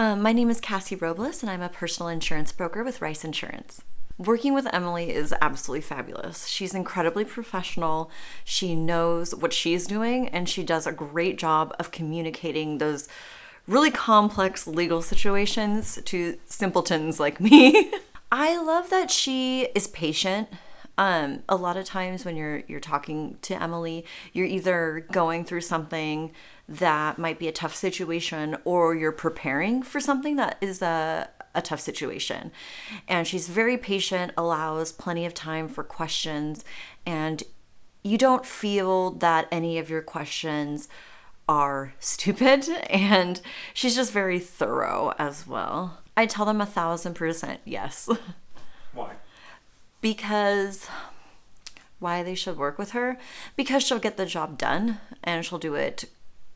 My name is Cassie Robles, and I'm a personal insurance broker with Rice Insurance. Working with Emily is absolutely fabulous. She's incredibly professional. She knows what she's doing, and she does a great job of communicating those really complex legal situations to simpletons like me. I love that she is patient. A lot of times when you're talking to Emily, you're either going through something that might be a tough situation, or you're preparing for something that is a tough situation. And she's very patient, allows plenty of time for questions, and you don't feel that any of your questions are stupid. And she's just very thorough as well. I tell them 1,000% yes. Why? Because why they should work with her? Because she'll get the job done, and she'll do it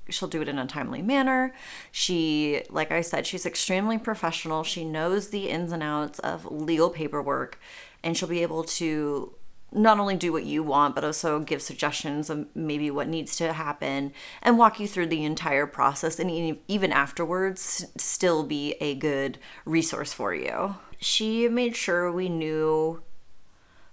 in a timely manner. She, like I said, she's extremely professional. She knows the ins and outs of legal paperwork, and she'll be able to not only do what you want, but also give suggestions of maybe what needs to happen and walk you through the entire process, and even afterwards still be a good resource for you. She made sure we knew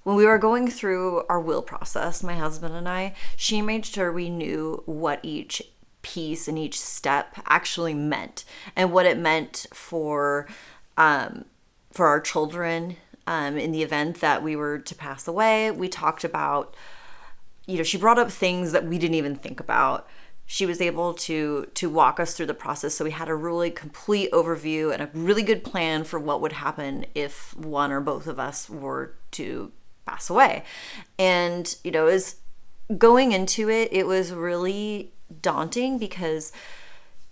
when we were going through our will process, my husband and I, she made sure we knew what each piece and each step actually meant, and what it meant for our children in the event that we were to pass away. We talked about, she brought up things that we didn't even think about. She was able to walk us through the process, so we had a really complete overview and a really good plan for what would happen if one or both of us were to pass away. And as going into it, it was really daunting because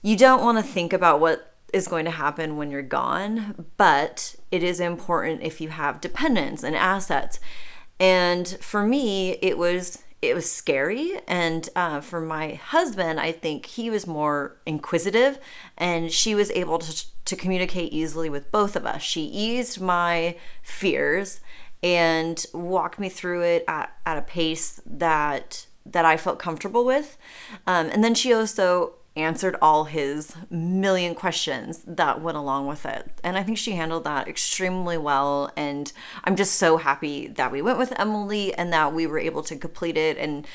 you don't want to think about what is going to happen when you're gone, but it is important if you have dependents and assets. And for me, it was scary. And for my husband, I think he was more inquisitive, and she was able to communicate easily with both of us. She eased my fears and walked me through it at a pace that I felt comfortable with. And then she also answered all his million questions that went along with it. And I think she handled that extremely well. And I'm just so happy that we went with Emily and that we were able to complete it. And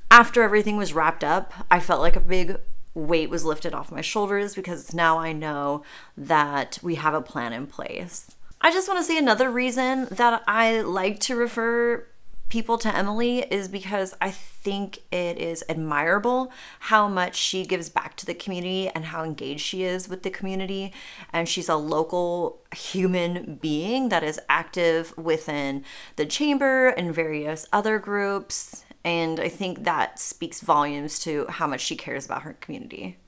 after everything was wrapped up, I felt like a big weight was lifted off my shoulders, because now I know that we have a plan in place. I just want to say another reason that I like to refer people to Emily is because I think it is admirable how much she gives back to the community and how engaged she is with the community. And she's a local human being that is active within the chamber and various other groups. And I think that speaks volumes to how much she cares about her community.